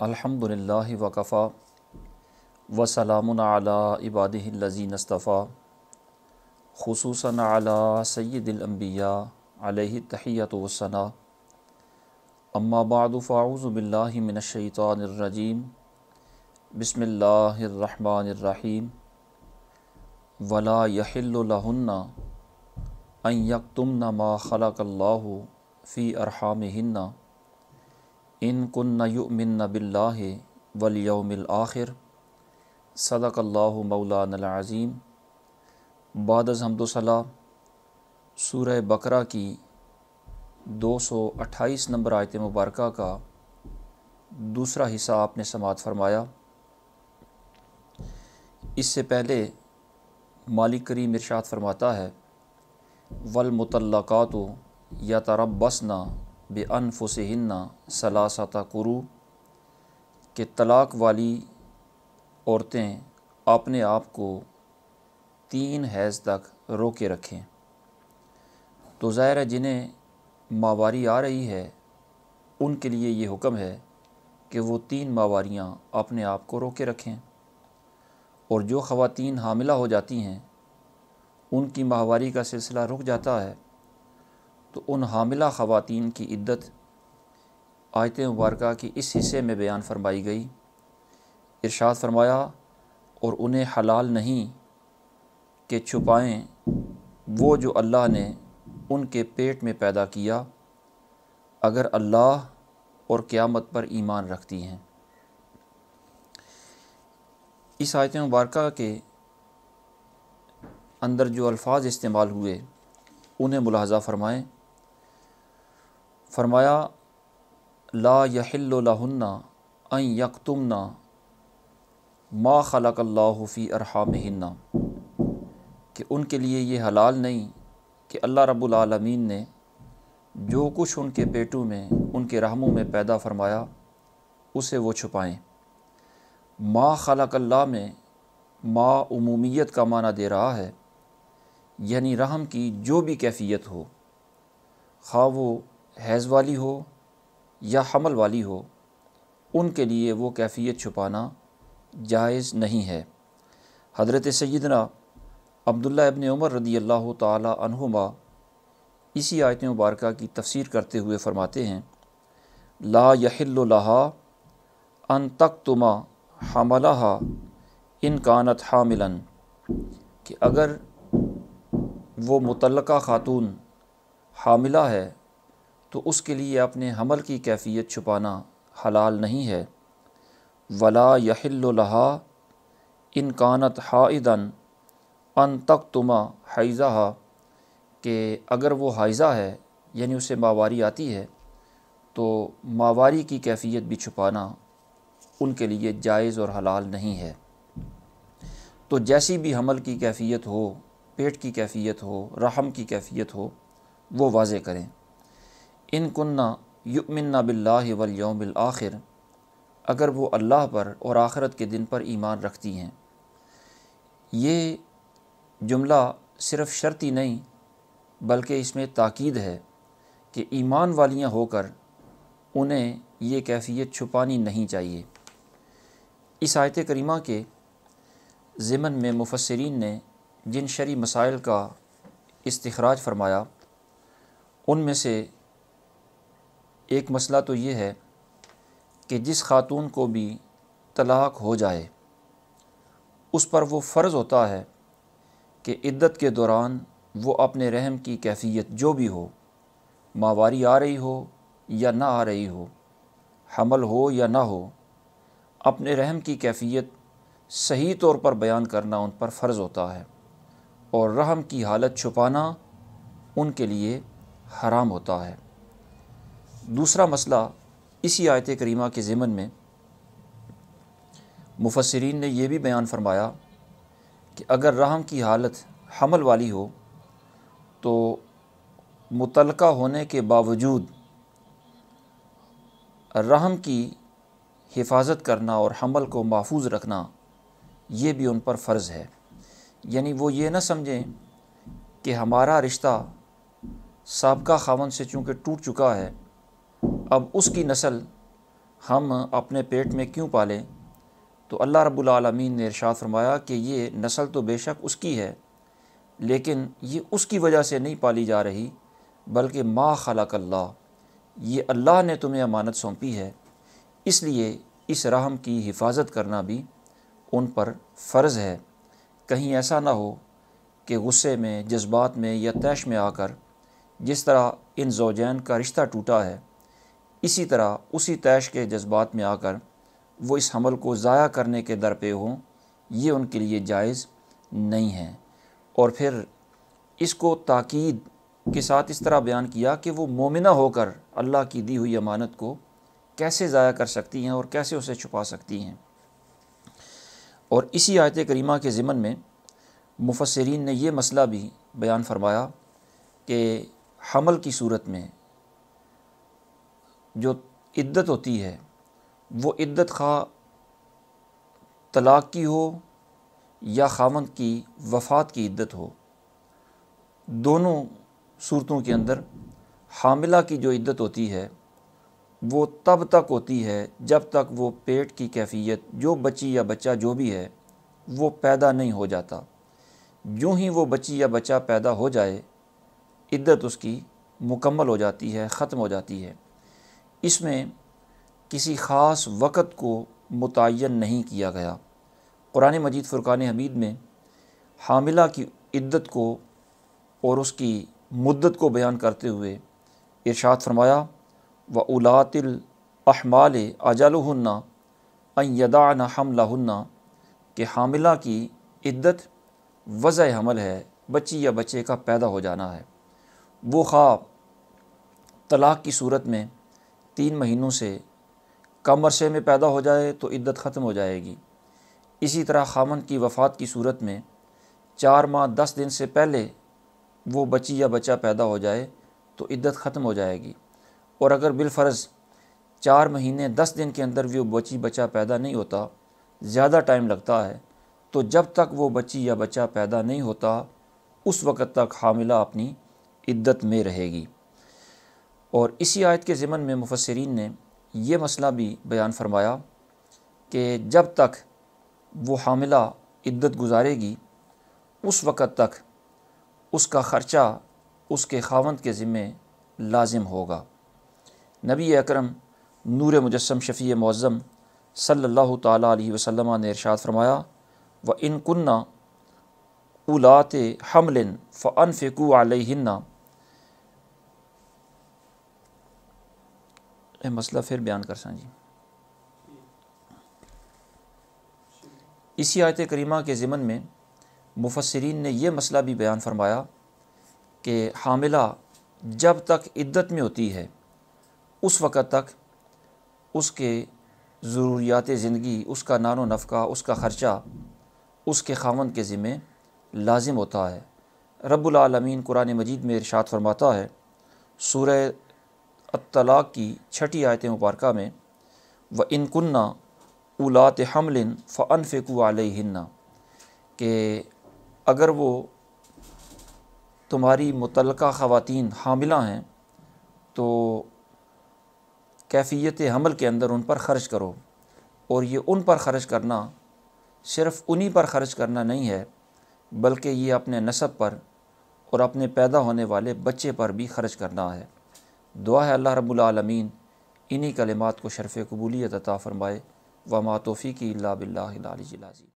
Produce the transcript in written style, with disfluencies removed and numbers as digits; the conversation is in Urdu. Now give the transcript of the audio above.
الحمدللہ وکفا وسلام علی عبادہ الذین اصطفیٰ خصوصاً علی سید الانبیاء علیہ التحیۃ والثناء اما بعد فاعوذ باللہ من الشیطان الرجیم بسم اللہ الرحمن الرحیم ولا یحل لہن ان یکتمن ما خلق اللہ فی ارحامہن ان کن یؤمن باللہ والیوم الآخر صدق اللہ مولانا العظیم۔ بعد از حمد و ثنا سورہ بقرہ کی 228 نمبر آیت مبارکہ کا دوسرا حصہ آپ نے سماعت فرمایا۔ اس سے پہلے مالک کریم ارشاد فرماتا ہے والمطلقات یتربصن بانفسہن ثلاثۃ قروء کہ طلاق والی عورتیں اپنے آپ کو 3 حیض تک روکے رکھیں۔ تو ظاہر ہے جنہیں ماہواری آ رہی ہے ان کے لیے یہ حکم ہے کہ وہ 3 ماہواریاں اپنے آپ کو روکے رکھیں، اور جو خواتین حاملہ ہو جاتی ہیں ان کی ماہواری کا سلسلہ رک جاتا ہے تو ان حاملہ خواتین کی عدت آیت مبارکہ کی اس حصے میں بیان فرمائی گئی۔ ارشاد فرمایا اور انہیں حلال نہیں کہ چھپائیں وہ جو اللہ نے ان کے پیٹ میں پیدا کیا اگر اللہ اور قیامت پر ایمان رکھتی ہیں۔ اس آیت مبارکہ کے اندر جو الفاظ استعمال ہوئے انہیں ملاحظہ فرمائیں۔ فرمایا لا یحل لہن ان یکتمن ما خلق اللہ فی ارحامہن کہ ان کے لیے یہ حلال نہیں کہ اللہ رب العالمین نے جو کچھ ان کے پیٹوں میں ان کے رحموں میں پیدا فرمایا اسے وہ چھپائیں۔ ما خلق اللہ میں ما عمومیت کا معنی دے رہا ہے، یعنی رحم کی جو بھی کیفیت ہو، خواہ وہ حیض والی ہو یا حمل والی ہو، ان کے لیے وہ کیفیت چھپانا جائز نہیں ہے۔ حضرت سیدنا عبداللہ ابن عمر رضی اللہ تعالی عنہما اسی آیت مبارکہ کی تفسیر کرتے ہوئے فرماتے ہیں لا یحل لہا ان تکتم حملہا ان کانت حاملا کہ اگر وہ متعلقہ خاتون حاملہ ہے تو اس کے لیے اپنے حمل کی کیفیت چھپانا حلال نہیں ہے۔ ولا یحل لہا ان کانت حائضا ان تکتم حیضہا کہ اگر وہ حائضہ ہے یعنی اسے ماہواری آتی ہے تو ماہواری کی کیفیت بھی چھپانا ان کے لیے جائز اور حلال نہیں ہے۔ تو جیسی بھی حمل کی کیفیت ہو، پیٹ کی کیفیت ہو، رحم کی کیفیت ہو، وہ واضح کریں۔ ان کننا یؤمنن باللہ والیوم الآخر اگر وہ اللہ پر اور آخرت کے دن پر ایمان رکھتی ہیں۔ یہ جملہ صرف شرطی نہیں بلکہ اس میں تاکید ہے کہ ایمان والیاں ہو کر انہیں یہ کیفیت چھپانی نہیں چاہیے۔ اس آیت کریمہ کے ضمن میں مفسرین نے جن شرعی مسائل کا استخراج فرمایا ان میں سے ایک مسئلہ تو یہ ہے کہ جس خاتون کو بھی طلاق ہو جائے اس پر وہ فرض ہوتا ہے کہ عدت کے دوران وہ اپنے رحم کی کیفیت جو بھی ہو، ماہواری آ رہی ہو یا نہ آ رہی ہو، حمل ہو یا نہ ہو، اپنے رحم کی کیفیت صحیح طور پر بیان کرنا ان پر فرض ہوتا ہے، اور رحم کی حالت چھپانا ان کے لیے حرام ہوتا ہے۔ دوسرا مسئلہ اسی آیت کریمہ کے ضمن میں مفسرین نے یہ بھی بیان فرمایا کہ اگر رحم کی حالت حمل والی ہو تو متعلقہ ہونے کے باوجود رحم کی حفاظت کرنا اور حمل کو محفوظ رکھنا یہ بھی ان پر فرض ہے۔ یعنی وہ یہ نہ سمجھیں کہ ہمارا رشتہ سابقہ خاوند سے چونکہ ٹوٹ چکا ہے اب اس کی نسل ہم اپنے پیٹ میں کیوں پالیں؟ تو اللہ رب العالمین نے ارشاد فرمایا کہ یہ نسل تو بے شک اس کی ہے، لیکن یہ اس کی وجہ سے نہیں پالی جا رہی، بلکہ ما خلق اللہ، یہ اللہ نے تمہیں امانت سونپی ہے، اس لیے اس رحم کی حفاظت کرنا بھی ان پر فرض ہے۔ کہیں ایسا نہ ہو کہ غصے میں، جذبات میں یا طیش میں آ کر جس طرح ان زوجین کا رشتہ ٹوٹا ہے، اسی طرح اسی طیش کے جذبات میں آ کر وہ اس حمل کو ضائع کرنے کے در پہ ہوں، یہ ان کے لیے جائز نہیں ہے۔ اور پھر اس کو تاکید کے ساتھ اس طرح بیان کیا کہ وہ مومنہ ہو کر اللہ کی دی ہوئی امانت کو کیسے ضائع کر سکتی ہیں اور کیسے اسے چھپا سکتی ہیں۔ اور اسی آیت کریمہ کے ضمن میں مفسرین نے یہ مسئلہ بھی بیان فرمایا کہ حمل کی صورت میں جو عدت ہوتی ہے، وہ عدت خواہ طلاق کی ہو یا خاوند کی وفات کی عدت ہو، دونوں صورتوں کے اندر حاملہ کی جو عدت ہوتی ہے وہ تب تک ہوتی ہے جب تک وہ پیٹ کی کیفیت، جو بچی یا بچہ جو بھی ہے، وہ پیدا نہیں ہو جاتا۔ یوں ہی وہ بچی یا بچہ پیدا ہو جائے، عدت اس کی مکمل ہو جاتی ہے، ختم ہو جاتی ہے۔ اس میں کسی خاص وقت کو متعین نہیں کیا گیا۔ قرآن مجید فرقان حمید میں حاملہ کی عدت کو اور اس کی مدت کو بیان کرتے ہوئے ارشاد فرمایا وَأُولَاتِ الْأَحْمَالِ أَجَلُهُنَّ أَن يَضَعْنَ حَمْلَهُنَّ، کہ حاملہ کی عدت وضع حمل ہے، بچی یا بچے کا پیدا ہو جانا ہے۔ وہ خواہ طلاق کی صورت میں 3 مہینوں سے کم عرصے میں پیدا ہو جائے تو عدت ختم ہو جائے گی، اسی طرح خاوند کی وفات کی صورت میں 4 ماہ 10 دن سے پہلے وہ بچی یا بچہ پیدا ہو جائے تو عدت ختم ہو جائے گی۔ اور اگر بالفرض 4 مہینے 10 دن کے اندر وہ بچی بچہ پیدا نہیں ہوتا، زیادہ ٹائم لگتا ہے، تو جب تک وہ بچی یا بچہ پیدا نہیں ہوتا اس وقت تک حاملہ اپنی عدت میں رہے گی۔ اور اسی آیت کے ضمن میں مفسرین نے یہ مسئلہ بھی بیان فرمایا کہ جب تک وہ حاملہ عدت گزارے گی اس وقت تک اس کا خرچہ اس کے خاوند کے ذمے لازم ہوگا۔ نبی اکرم نور مجسم شفیع معظم صلی اللہ تعالیٰ علیہ وسلم نے ارشاد فرمایا وَإِن كُنَّ أُولَاتِ حَمْلٍ فَأَنفِقُوا عَلَيْهِنَّ، مسئلہ پھر بیان کر سان جی۔ اسی آیت کریمہ کے ضمن میں مفسرین نے یہ مسئلہ بھی بیان فرمایا کہ حاملہ جب تک عدت میں ہوتی ہے اس وقت تک اس کے ضروریات زندگی، اس کا نان و نفقہ، اس کا خرچہ اس کے خاوند کے ذمے لازم ہوتا ہے۔ رب العالمین قرآن مجید میں ارشاد فرماتا ہے سورہ الطلاق کی 6 آیت مبارکہ میں وَإِن كُنَّ أُولَاتِ حَمْلٍ فَأَنفِقُوا عَلَيْهِنَّ، کہ اگر وہ تمہاری متعلقہ خواتین حاملہ ہیں تو کیفیت حمل کے اندر ان پر خرچ کرو۔ اور یہ ان پر خرچ کرنا صرف انہی پر خرچ کرنا نہیں ہے، بلکہ یہ اپنے نسب پر اور اپنے پیدا ہونے والے بچے پر بھی خرچ کرنا ہے۔ دعا ہے اللہ رب العالمین انہی کلمات کو شرف قبولیت عطا فرمائے۔ وما توفیقی الا باللہ العلی العظیم۔